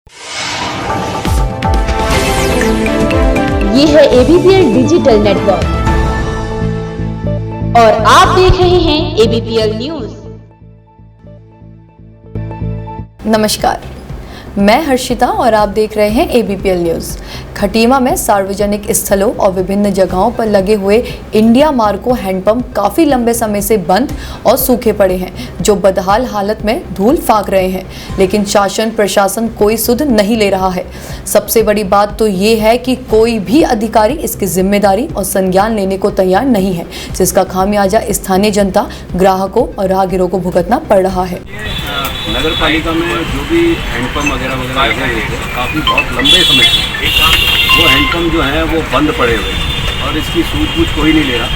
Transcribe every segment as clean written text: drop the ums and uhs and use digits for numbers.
ये है ABPL digital network और आप देख रहे हैं ABPL न्यूज। नमस्कार, मैं हर्षिता और आप देख रहे हैं ABPL न्यूज। खटीमा में सार्वजनिक स्थलों और विभिन्न जगहों पर लगे हुए इंडिया मार्को हैंडपंप काफी लंबे समय से बंद और सूखे पड़े हैं, जो बदहाल हालत में धूल फाक रहे हैं, लेकिन शासन प्रशासन कोई सुध नहीं ले रहा है। सबसे बड़ी बात तो ये है कि कोई भी अधिकारी इसकी जिम्मेदारी और संज्ञान लेने को तैयार नहीं है, जिसका खामियाजा स्थानीय जनता, ग्राहकों और राहगीरों को भुगतना पड़ रहा है। नगर पालिका में जो भी हैंडपम्प वगैरह लगे हुए थे, काफ़ी बहुत लंबे समय से वो हैंडपम्प जो है वो बंद पड़े हुए और इसकी सूझबूझ कोई नहीं ले रहा।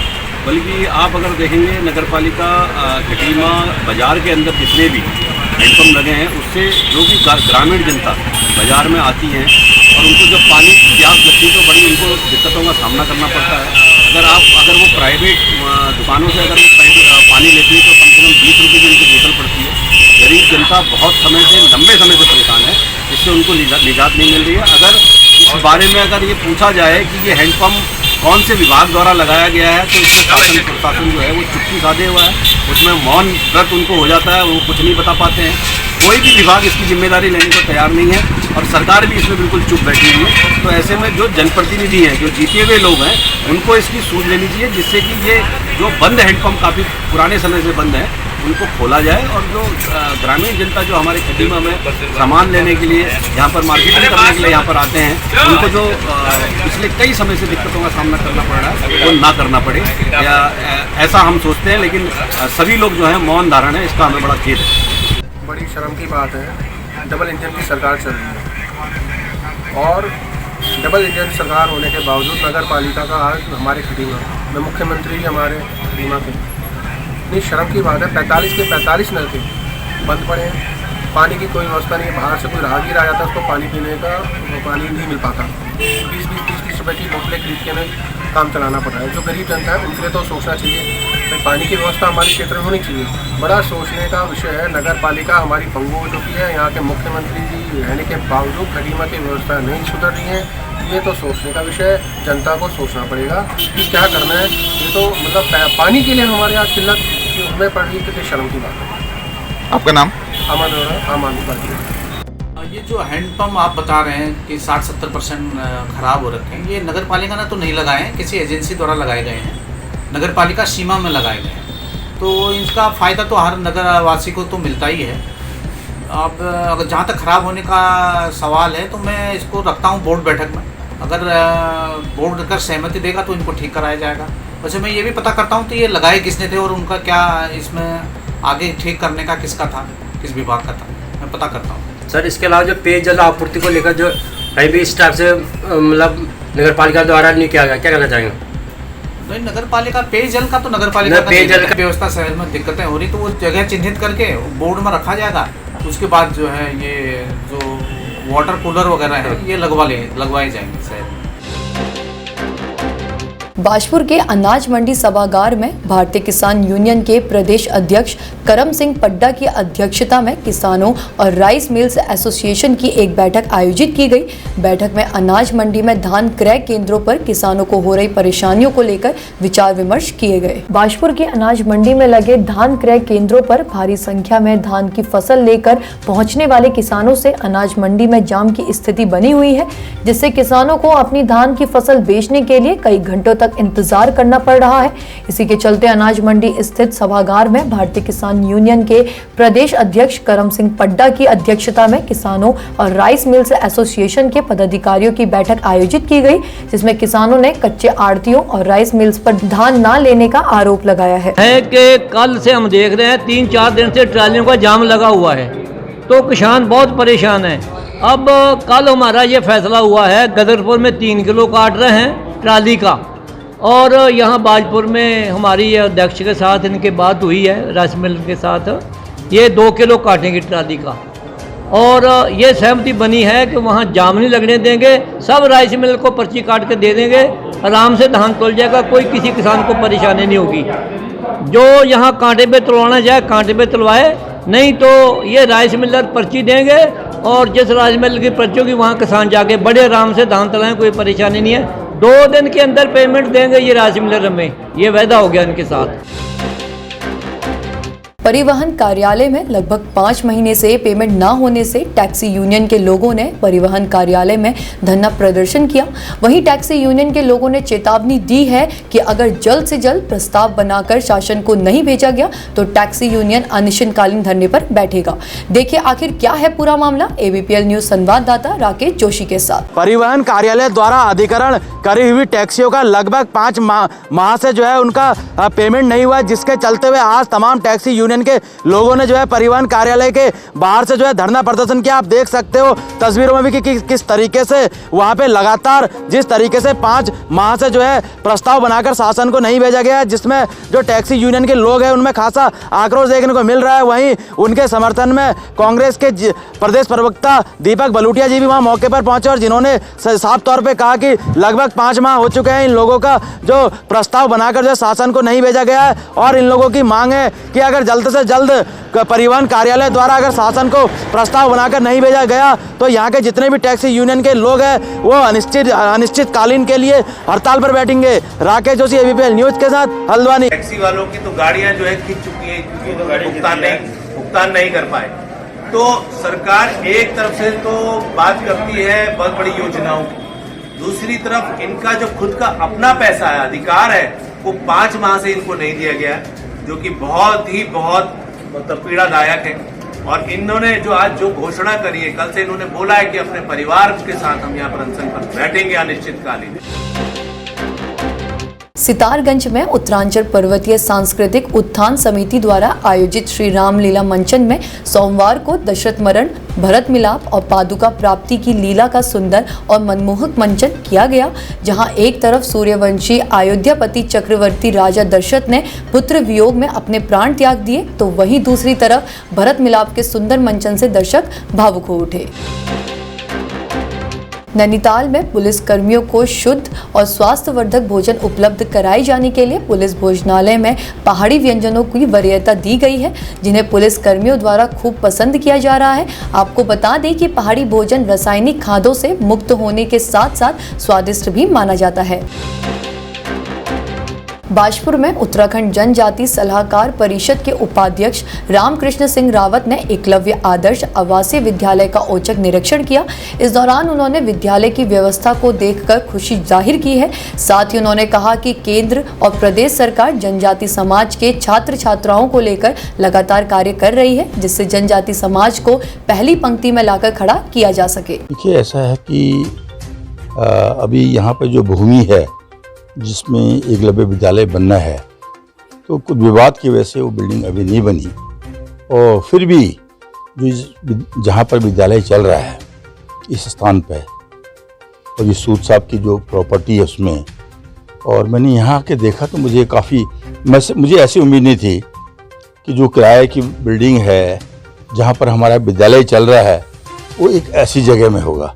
बल्कि आप अगर देखेंगे नगर पालिका खटीमा बाज़ार के अंदर जितने भी हैंडपम्प लगे हैं, उससे जो भी ग्रामीण जनता बाज़ार में आती है और उनको जब पानी की प्यास लगती है तो बड़ी उनको दिक्कतों का सामना करना पड़ता है। अगर वो प्राइवेट दुकानों से अगर वो पानी लेती है तो कम से कम 20 रुपये की उनकी बोतल पड़ती है। गरीब जनता बहुत समय से, लंबे समय से परेशान है, इससे उनको निजात नहीं मिल रही है। अगर इस बारे में अगर ये पूछा जाए कि ये हैंडपम्प कौन से विभाग द्वारा लगाया गया है, तो इसमें शासन प्रशासन जो है वो चुप्पी साधे हुआ है, उसमें मौन व्रत उनको हो जाता है, वो कुछ नहीं बता पाते हैं। कोई भी विभाग इसकी जिम्मेदारी लेने को तैयार नहीं है और सरकार भी इसमें बिल्कुल चुप बैठी हुई है। तो ऐसे में जो जनप्रतिनिधि हैं, जो जीते हुए लोग हैं, उनको इसकी सूझ लेनी चाहिए, जिससे कि ये जो बंद हैंडपम्प काफ़ी पुराने समय से बंद है, उनको खोला जाए और जो ग्रामीण जनता जो हमारे खटीमा में सामान लेने के लिए, यहाँ पर मार्केटिंग करने के लिए यहाँ पर आते हैं, उनको जो पिछले कई समय से दिक्कतों का सामना करना पड़ रहा है, वो ना करना पड़े, या ऐसा हम सोचते हैं। लेकिन सभी लोग जो हैं मौन धारण है, इसका हमें बड़ा खेद है। बड़ी शर्म की बात है, डबल इंजन की सरकार चल रही है और डबल इंजन सरकार होने के बावजूद नगर पालिका का आज हमारे खटीमा में मुख्यमंत्री हमारे खटीमा के, इतनी शर्म की बात है, 45 के 45 नलके बंद पड़े हैं। पानी की कोई व्यवस्था नहीं है। बाहर से कोई राहगीर आ जाता है, उसको पानी पीने का पानी नहीं मिल पाता। 20-30 रुपये की बोतलें खरीद के हमें काम चलाना पड़ रहा है। जो गरीब जनता है उनके लिए तो सोचना चाहिए, तो पानी की व्यवस्था हमारे क्षेत्र में होनी चाहिए। बड़ा सोचने का विषय है। नगर पालिका हमारी पंगु हो चुकी है। यहाँ के मुख्यमंत्री जी रहने के बावजूद खटीमा की व्यवस्था नहीं सुधर रही है। ये तो सोचने का विषय है, जनता को सोचना पड़ेगा कि क्या करना है। ये तो मतलब पानी के लिए हमारे यहाँ किल्लत हमें पड़ रही है, कितनी शर्म की बात है। आपका नाम? आमान। ये जो हैंडपम्प आप बता रहे हैं कि 60-70% ख़राब हो रखे हैं, ये नगर पालिका ने तो नहीं लगाए हैं, किसी एजेंसी द्वारा लगाए गए हैं, नगर पालिका सीमा में लगाए गए हैं। तो इसका फ़ायदा तो हर नगर वासी को तो मिलता ही है। अब अगर जहाँ तक ख़राब होने का सवाल है तो मैं इसको रखता हूँ बोर्ड बैठक में। अगर बोर्ड अगर सहमति देगा तो इनको ठीक कराया जाएगा। वैसे मैं ये भी पता करता हूँ तो ये लगाए किसने थे और उनका क्या इसमें आगे ठीक करने का किसका था, किस विभाग का था, मैं पता करता हूँ। सर, इसके अलावा जो पेयजल आपूर्ति को लेकर जो कहीं भी इस टाइप से मतलब नगर पालिका द्वारा नहीं किया गया, क्या कहना चाहेंगे? नहीं, नगर पालिका पेयजल का तो नगर पालिका का पेयजल का व्यवस्था शहर में दिक्कतें हो रही तो वो जगह चिन्हित करके बोर्ड में रखा जाएगा। उसके बाद जो है ये जो वाटर कूलर वगैरह है ये लगवाए जाएंगे शहर में। बाजपुर के अनाज मंडी सभागार में भारतीय किसान यूनियन के प्रदेश अध्यक्ष करम सिंह पड्डा की अध्यक्षता में किसानों और राइस मिल्स एसोसिएशन की एक बैठक आयोजित की गई। बैठक में अनाज मंडी में धान क्रय केंद्रों पर किसानों को हो रही परेशानियों को लेकर विचार विमर्श किए गए। बाजपुर के अनाज मंडी में लगे धान क्रय केंद्रों पर भारी संख्या में धान की फसल लेकर पहुंचने वाले किसानों से अनाज मंडी में जाम की स्थिति बनी हुई है, जिससे किसानों को अपनी धान की फसल बेचने के लिए कई घंटों तक इंतजार करना पड़ रहा है। इसी के चलते अनाज मंडी स्थित सभागार में भारतीय किसान यूनियन के प्रदेश अध्यक्ष करम सिंह पड्डा की अध्यक्षता में किसानों और राइस मिल्स एसोसिएशन के पदाधिकारियों की बैठक आयोजित की गई, जिसमें किसानों ने कच्चे आड़तियों और राइस मिल्स पर धान न लेने का आरोप लगाया है कि कल से हम देख रहे हैं 3-4 दिन से ट्रालियों का जाम लगा हुआ है, तो किसान बहुत परेशान है। अब कल हमारा ये फैसला हुआ है, गदरपुर में 3 किलो काट रहे हैं ट्राली का, और यहाँ बाजपुर में हमारी अध्यक्ष के साथ इनकी बात हुई है, राइस मिल के साथ, ये 2 किलो काटेंगे ट्राली का, और ये सहमति बनी है कि वहाँ जाम नहीं लगने देंगे, सब राइस मिल को पर्ची काट के दे देंगे, आराम से धान तोल जाएगा, कोई किसी किसान को परेशानी नहीं होगी। जो यहाँ कांटे पे तुलवाना जाए कांटे पे तुलवाए, नहीं तो ये राइस मिलर पर्ची देंगे और जिस राजमहल की पर्चियों की वहाँ किसान जाके बड़े आराम से धान तलाएं, कोई परेशानी नहीं है। 2 दिन के अंदर पेमेंट देंगे ये राइस मिलर में, ये वायदा हो गया इनके साथ। परिवहन कार्यालय में लगभग 5 महीने से पेमेंट न होने से टैक्सी यूनियन के लोगों ने परिवहन कार्यालय में धरना प्रदर्शन किया। वहीं टैक्सी यूनियन के लोगों ने चेतावनी दी है कि अगर जल्द से जल्द प्रस्ताव बनाकर शासन को नहीं भेजा गया तो टैक्सी यूनियन अनिश्चितकालीन धरने पर बैठेगा। देखिए आखिर क्या है पूरा मामला, ABPL न्यूज संवाददाता राकेश जोशी के साथ। परिवहन कार्यालय द्वारा अधिकरण करी हुई टैक्सियों का लगभग 5 माह से जो है उनका पेमेंट नहीं हुआ, जिसके चलते हुए आज तमाम टैक्सी यूनियन के लोगों ने जो है परिवहन कार्यालय के बाहर से जो है धरना प्रदर्शन किया। आप देख सकते हो तस्वीरों में भी कि किस तरीके से वहां पे लगातार जिस तरीके से 5 माह से जो है प्रस्ताव बनाकर शासन को नहीं भेजा गया है, जिसमें जो टैक्सी यूनियन के लोग हैं उनमें खासा आक्रोश देखने को मिल रहा है। वहीं उनके समर्थन में कांग्रेस के प्रदेश प्रवक्ता दीपक बलूटिया जी भी वहां मौके पर पहुंचे और जिन्होंने साफ तौर पर कहा कि लगभग 5 माह हो चुके हैं इन लोगों का जो प्रस्ताव बनाकर जो शासन को नहीं भेजा गया है, और इन लोगों की मांग है कि अगर जल्द से जल्द परिवहन कार्यालय द्वारा अगर शासन को प्रस्ताव बनाकर नहीं भेजा गया तो यहाँ के जितने भी टैक्सी यूनियन के लोग हैं वो अनिश्चितकालीन के लिए हड़ताल पर बैठेंगे। राकेश जोशी, ABPL न्यूज के साथ हल्द्वानी। टैक्सी वालों की तो गाड़ियां जो है खींच चुकी है क्योंकि भुगतान नहीं कर पाए। तो सरकार एक तरफ से तो बात करती है बहुत बड़ी योजनाओं की, दूसरी तरफ इनका जो खुद का अपना पैसा है, अधिकार है, वो 5 माह से इनको नहीं दिया गया, जो कि बहुत मतलब पीड़ादायक है। और इन्होंने जो आज जो घोषणा करी है, कल से इन्होंने बोला है कि अपने परिवार के साथ हम यहाँ पर अनशन पर बैठेंगे अनिश्चितकालीन। सितारगंज में उत्तरांचल पर्वतीय सांस्कृतिक उत्थान समिति द्वारा आयोजित श्री रामलीला मंचन में सोमवार को दशरथ मरण, भरत मिलाप और पादुका प्राप्ति की लीला का सुंदर और मनमोहक मंचन किया गया, जहां एक तरफ सूर्यवंशी अयोध्यापति चक्रवर्ती राजा दशरथ ने पुत्र वियोग में अपने प्राण त्याग दिए तो वहीं दूसरी तरफ भरत मिलाप के सुंदर मंचन से दर्शक भावुक हो उठे। नैनीताल में पुलिस कर्मियों को शुद्ध और स्वास्थ्यवर्धक भोजन उपलब्ध कराए जाने के लिए पुलिस भोजनालय में पहाड़ी व्यंजनों की वरीयता दी गई है, जिन्हें पुलिस कर्मियों द्वारा खूब पसंद किया जा रहा है। आपको बता दें कि पहाड़ी भोजन रासायनिक खादों से मुक्त होने के साथ साथ स्वादिष्ट भी माना जाता है। बाजपुर में उत्तराखंड जनजाति सलाहकार परिषद के उपाध्यक्ष रामकृष्ण सिंह रावत ने एकलव्य आदर्श आवासीय विद्यालय का औचक निरीक्षण किया। इस दौरान उन्होंने विद्यालय की व्यवस्था को देखकर खुशी जाहिर की है। साथ ही उन्होंने कहा कि केंद्र और प्रदेश सरकार जनजाति समाज के छात्र छात्राओं को लेकर लगातार कार्य कर रही है, जिससे जनजाति समाज को पहली पंक्ति में लाकर खड़ा किया जा सके। देखिए, ऐसा है कि अभी यहाँ पर जो भूमि है जिसमें एकलव्य विद्यालय बनना है, तो कुछ विवाद की वजह से वो बिल्डिंग अभी नहीं बनी, और फिर भी जो जहाँ पर विद्यालय चल रहा है इस स्थान पर, और ये सूद साहब की जो प्रॉपर्टी है उसमें, और मैंने यहाँ के देखा तो मुझे मुझे ऐसी उम्मीद नहीं थी कि जो किराए की बिल्डिंग है जहाँ पर हमारा विद्यालय चल रहा है वो एक ऐसी जगह में होगा।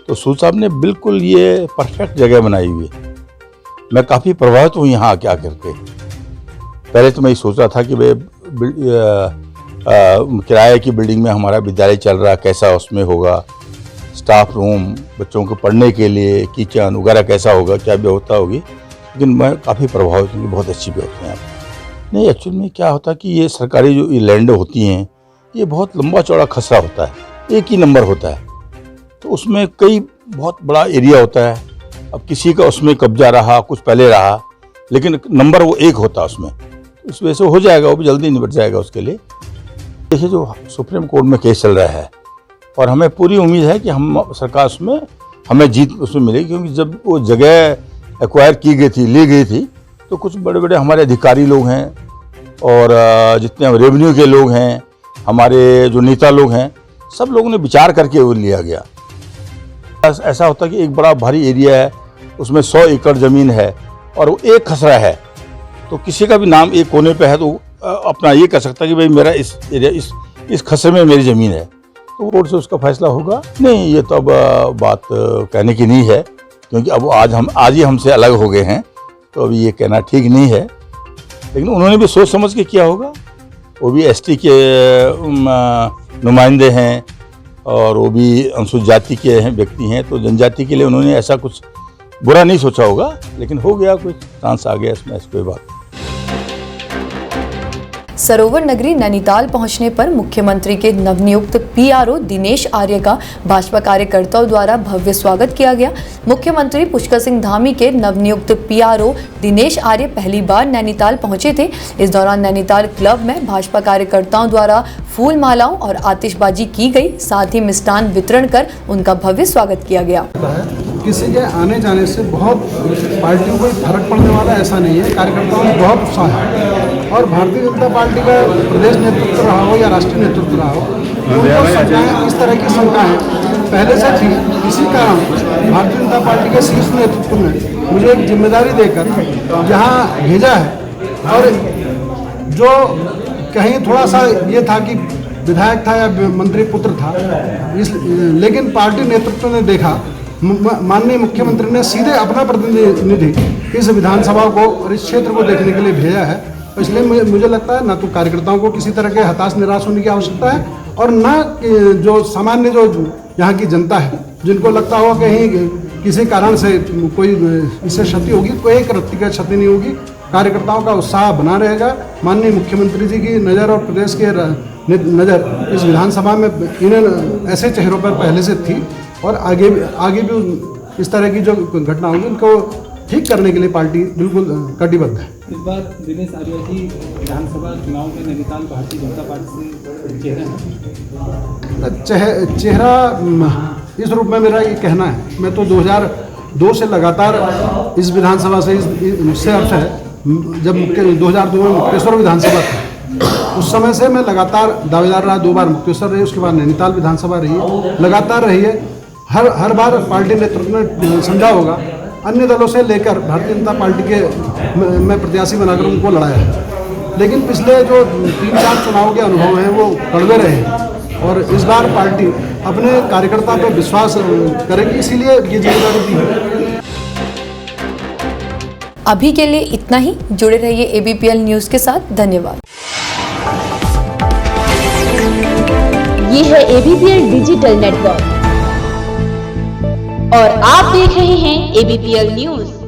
तो सूद साहब ने बिल्कुल ये परफेक्ट जगह बनाई हुई है। मैं काफ़ी प्रभावित हूँ यहाँ आके आकर के। पहले तो मैं ये सोच रहा था कि भाई किराए की बिल्डिंग में हमारा विद्यालय चल रहा, कैसा उसमें होगा, स्टाफ रूम, बच्चों को पढ़ने के लिए किचन वगैरह कैसा होगा, क्या व्यवस्था होगी। लेकिन मैं काफ़ी प्रभावित हूँ, बहुत अच्छी व्यवस्था है यहाँ पर। नहीं, एक्चुअल में क्या होता है कि ये सरकारी जो लैंड होती हैं ये बहुत लंबा चौड़ा खसरा होता है, एक ही नंबर होता है, तो उसमें कई बहुत बड़ा एरिया होता है। अब किसी का उसमें कब्जा रहा, कुछ पहले रहा, लेकिन नंबर वो एक होता है उसमें, तो इस वजह से हो जाएगा, वो भी जल्दी निपट जाएगा उसके लिए। देखिए, जो सुप्रीम कोर्ट में केस चल रहा है और हमें पूरी उम्मीद है कि हम सरकार उसमें हमें जीत उसमें मिलेगी, क्योंकि जब वो जगह एक्वायर की गई थी, ली गई थी, तो कुछ बड़े बड़े हमारे अधिकारी लोग हैं और जितने रेवेन्यू के लोग हैं, हमारे जो नेता लोग हैं, सब लोगों ने विचार करके वो लिया गया। ऐसा होता है कि एक बड़ा भारी एरिया है, उसमें 100 एकड़ ज़मीन है और वो एक खसरा है, तो किसी का भी नाम एक कोने पे है तो अपना ये कह सकता है कि भाई मेरा इस एरिया इस खसरे में मेरी ज़मीन है, तो कोर्ट से उसका फैसला होगा। नहीं, ये तो अब बात कहने की नहीं है, क्योंकि अब आज ही हमसे अलग हो गए हैं, तो अभी ये कहना ठीक नहीं है। लेकिन उन्होंने भी सोच समझ के किया होगा, वो भी ST के नुमाइंदे हैं और वो भी अनुसूचित जाति के हैं, व्यक्ति हैं, तो जनजाति के लिए उन्होंने ऐसा कुछ बुरा नहीं सोचा होगा, लेकिन हो गया, कुछ चांस आ गया इसमें, ऐसी कोई बात नहीं। सरोवर नगरी नैनीताल पहुंचने पर मुख्यमंत्री के नवनियुक्त पीआरओ दिनेश आर्य का भाजपा कार्यकर्ताओं द्वारा भव्य स्वागत किया गया। मुख्यमंत्री पुष्कर सिंह धामी के नवनियुक्त पीआरओ दिनेश आर्य पहली बार नैनीताल पहुंचे थे। इस दौरान नैनीताल क्लब में भाजपा कार्यकर्ताओं द्वारा फूल मालाओं और आतिशबाजी की गई, साथ ही मिष्टान वितरण कर उनका भव्य स्वागत किया गया। किसी के आने जाने से बहुत पार्टियों को फर्क पड़ने वाला ऐसा नहीं है। कार्यकर्ताओं में बहुत उत्साह है और भारतीय जनता पार्टी का प्रदेश नेतृत्व रहा हो या राष्ट्रीय नेतृत्व रहा हो, उनको शंकाएं, इस तरह की शंकाएं पहले से थी। इसी कारण भारतीय जनता पार्टी के शीर्ष नेतृत्व ने मुझे एक जिम्मेदारी देकर यहाँ भेजा है। और जो कहीं थोड़ा सा ये था कि विधायक था या मंत्री पुत्र था, लेकिन पार्टी नेतृत्व ने देखा, माननीय मुख्यमंत्री ने सीधे अपना प्रतिनिधि इस विधानसभा को और इस क्षेत्र को देखने के लिए भेजा है। इसलिए मुझे लगता है ना तो कार्यकर्ताओं को किसी तरह के हताश निराश होने की आवश्यकता है और ना जो सामान्य जो यहाँ की जनता है, जिनको लगता हो कहीं किसी कारण से कोई इससे क्षति होगी, कोई एक रत्ती का क्षति नहीं होगी। कार्यकर्ताओं का उत्साह बना रहेगा। माननीय मुख्यमंत्री जी की नज़र और प्रदेश के नज़र इस विधानसभा में इन ऐसे चेहरों पर पहले से थी और आगे भी इस तरह की जो घटना होगी उनको ठीक करने के लिए पार्टी बिल्कुल कटिबद्ध है। इस बार दिनेश आर्य जी विधानसभा चुनाव में नैनीताल भारतीय जनता पार्टी से चेहरा इस रूप में मेरा ये कहना है। मैं तो 2002 से लगातार इस विधानसभा से इससे अर्थ है, जब 2002 में मुक्तेश्वर विधानसभा थी, उस समय से मैं लगातार दावेदार रहा। 2 बार मुक्तेश्वर रही, उसके बाद नैनीताल विधानसभा रही, लगातार रही है। हर बार पार्टी नेतृत्व ने समझा होगा, अन्य दलों से लेकर भारतीय जनता पार्टी के मैं प्रत्याशी बनाकर उनको लड़ाया है। लेकिन पिछले जो 3-4 चुनाव के अनुभव हैं वो कड़वे रहे हैं और इस बार पार्टी अपने कार्यकर्ता पर विश्वास करेगी, इसीलिए ये जिम्मेदारी दी है। अभी के लिए इतना ही। जुड़े रहिए ABPL न्यूज़ के साथ। धन्यवाद। ये है ABPL डिजिटल नेटवर्क और आप देख रहे हैं ABPL न्यूज़।